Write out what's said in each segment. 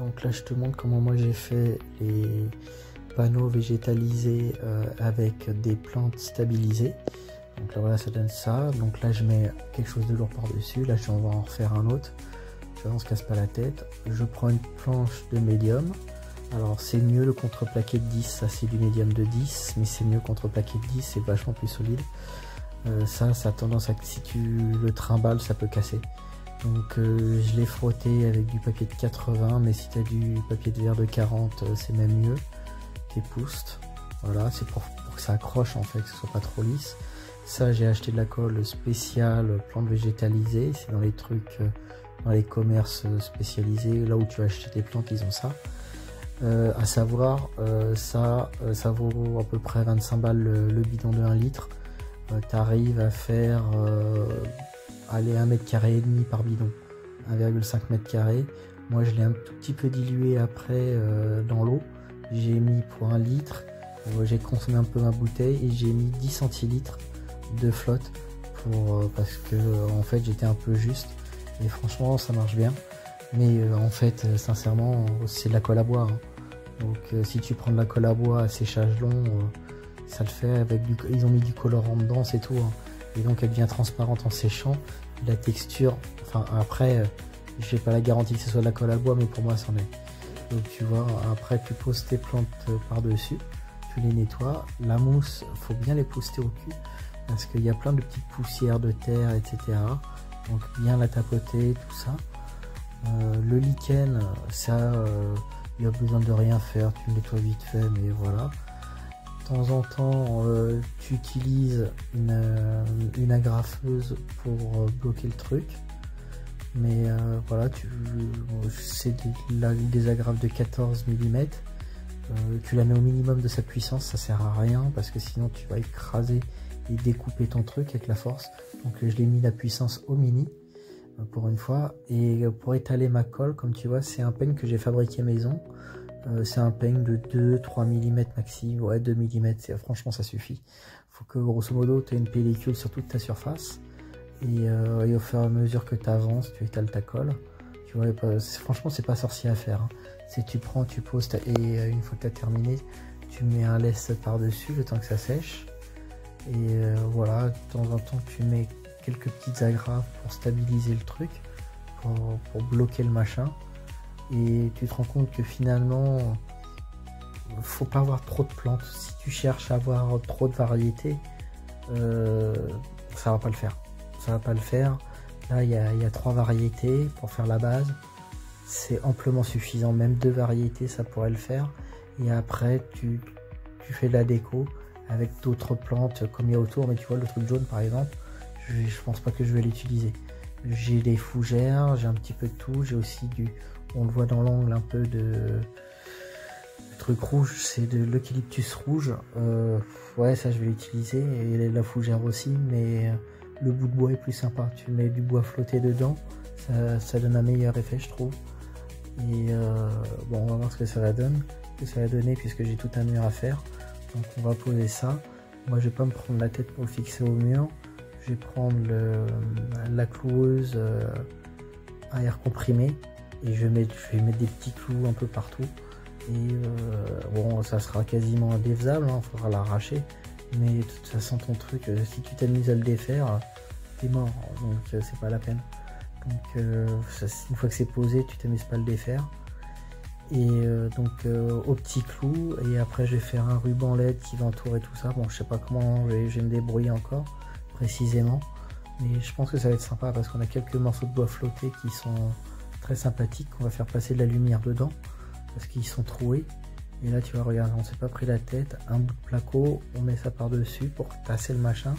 Donc là je te montre comment moi j'ai fait les panneaux végétalisés avec des plantes stabilisées. Donc là voilà, ça donne ça. Donc là je mets quelque chose de lourd par dessus. Là je vais en refaire un autre. Tu vois, on se casse pas la tête. Je prends une planche de médium. Alors c'est mieux le contreplaqué de 10, ça c'est du médium de 10, mais c'est mieux contreplaqué de 10, c'est vachement plus solide. Ça a tendance à, si tu le trimbales, ça peut casser. Donc je l'ai frotté avec du papier de 80, mais si tu as du papier de verre de 40, c'est même mieux. Tes poustes, voilà, c'est pour que ça accroche en fait, que ce soit pas trop lisse. Ça, j'ai acheté de la colle spéciale plante végétalisée, c'est dans les trucs, dans les commerces spécialisés, là où tu achètes des plantes, ils ont ça. À savoir, ça vaut à peu près 25 balles le bidon de 1 litre. Tu arrives à faire aller 1,5 m² par bidon, 1,5 m². Moi je l'ai un tout petit peu dilué après dans l'eau. J'ai mis pour 1 litre, j'ai consommé un peu ma bouteille et j'ai mis 10 centilitres de flotte parce que en fait j'étais un peu juste et franchement ça marche bien. Mais en fait sincèrement c'est de la colle à bois, hein. Donc si tu prends de la colle à bois à séchage long, ça le fait avec du... Ils ont mis du colorant dedans, c'est tout, hein. Et donc elle devient transparente en séchant. La texture, enfin après, j'ai pas la garantie que ce soit de la colle à bois, mais pour moi c'en est. Donc tu vois, après tu poses tes plantes par dessus, tu les nettoies. La mousse, faut bien les poster au cul, parce qu'il y a plein de petites poussières de terre, etc. Donc bien la tapoter, tout ça. Le lichen, ça, il y a besoin de rien faire, tu le nettoies vite fait, mais voilà. De temps en temps, tu utilises une agrafeuse pour bloquer le truc, mais voilà, c'est des agrafes de 14 mm. Tu la mets au minimum de sa puissance, ça sert à rien parce que sinon tu vas écraser et découper ton truc avec la force. Donc je l'ai mis la puissance au mini pour une fois. Et pour étaler ma colle, comme tu vois, c'est un peigne que j'ai fabriqué maison. C'est un peigne de 2-3 mm maxi, ouais 2 mm, franchement ça suffit. Faut que grosso modo tu aies une pellicule sur toute ta surface et au fur et à mesure que tu avances, tu étales ta colle. Tu vois, franchement c'est pas sorcier à faire, hein. C'est tu prends, tu poses et une fois que tu as terminé, tu mets un laisse par dessus le temps que ça sèche. Et voilà, de temps en temps tu mets quelques petites agrafes pour stabiliser le truc, pour bloquer le machin. Et tu te rends compte que finalement, faut pas avoir trop de plantes. Si tu cherches à avoir trop de variétés, ça va pas le faire. Ça va pas le faire. Là, il y a 3 variétés pour faire la base. C'est amplement suffisant. Même 2 variétés, ça pourrait le faire. Et après, tu fais de la déco avec d'autres plantes comme il y a autour. Mais tu vois, le truc jaune, par exemple, je pense pas que je vais l'utiliser. J'ai des fougères, j'ai un petit peu de tout. J'ai aussi on le voit dans l'angle, un peu de truc rouge, c'est de l'eucalyptus rouge. Ouais, ça je vais l'utiliser, et la fougère aussi, mais le bout de bois est plus sympa. Tu mets du bois flotté dedans, ça donne un meilleur effet, je trouve. Et bon, on va voir ce que ça va donner, puisque j'ai tout un mur à faire. Donc on va poser ça. Moi je vais pas me prendre la tête pour le fixer au mur. Je vais prendre la cloueuse à air comprimé. Et je vais mettre des petits clous un peu partout. Et bon, ça sera quasiment indéfaisable, hein, faudra l'arracher. Mais de toute façon, ton truc, si tu t'amuses à le défaire, t'es mort. Donc c'est pas la peine. Donc une fois que c'est posé, tu t'amuses pas à le défaire. Et donc au petit clou. Et après, je vais faire un ruban LED qui va entourer tout ça. Bon, je sais pas comment je vais me débrouiller encore précisément. Mais je pense que ça va être sympa parce qu'on a quelques morceaux de bois flottés qui sont très sympathique. On va faire passer de la lumière dedans parce qu'ils sont troués. Et là tu vois, regarde, on s'est pas pris la tête, un bout de placo, on met ça par dessus pour tasser le machin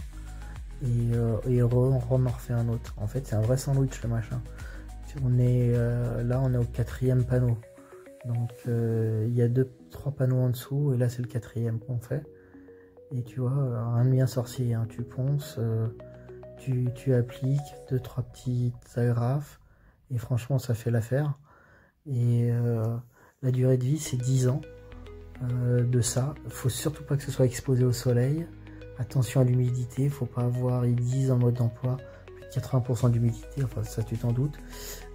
et on en refait un autre. En fait c'est un vrai sandwich le machin. On est là, on est au 4e panneau, donc il y a 2-3 panneaux en dessous et là c'est le 4e qu'on fait. Et tu vois, rien de bien sorcier, hein. Tu ponces, tu appliques 2-3 petites agrafes. Et franchement, ça fait l'affaire. Et la durée de vie, c'est 10 ans de ça. Il faut surtout pas que ce soit exposé au soleil. Attention à l'humidité. Il faut pas avoir, ils disent en mode d'emploi, plus de 80% d'humidité, enfin ça tu t'en doutes.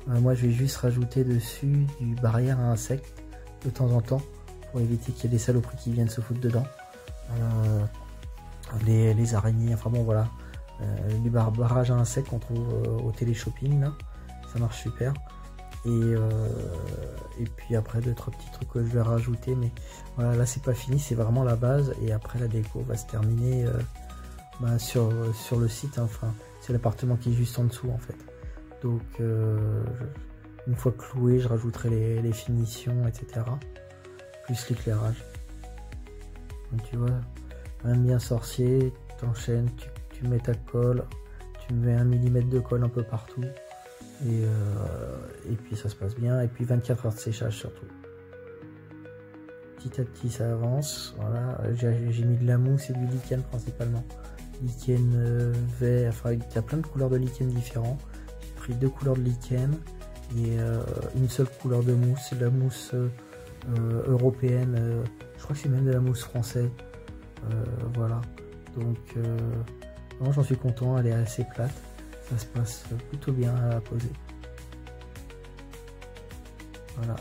Moi je vais juste rajouter dessus du barrière à insectes de temps en temps pour éviter qu'il y ait des saloperies qui viennent se foutre dedans. Les araignées, enfin bon voilà. Les barrages à insectes qu'on trouve au télé-shopping là, ça marche super. Et puis après d'autres petits trucs que je vais rajouter, mais voilà, là c'est pas fini, c'est vraiment la base, et après la déco va se terminer sur le site, hein, enfin c'est l'appartement qui est juste en dessous en fait. Donc une fois cloué, je rajouterai les finitions, etc. Plus l'éclairage. Donc tu vois, même bien sorcier, t'enchaînes, tu mets ta colle, tu mets 1 mm de colle un peu partout. Et puis ça se passe bien, et puis 24 heures de séchage surtout. Petit à petit ça avance, voilà, j'ai mis de la mousse et du lichen principalement. Lichen vert, enfin il y a plein de couleurs de lichen différents. J'ai pris 2 couleurs de lichen et une seule couleur de mousse, c'est de la mousse européenne, je crois que c'est même de la mousse française, voilà. Donc non, j'en suis content, elle est assez plate. Ça se passe plutôt bien à poser. Voilà,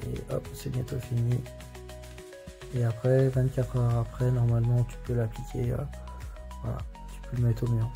et hop, c'est bientôt fini. Et après, 24 heures après, normalement, tu peux l'appliquer. Voilà, tu peux le mettre au mur.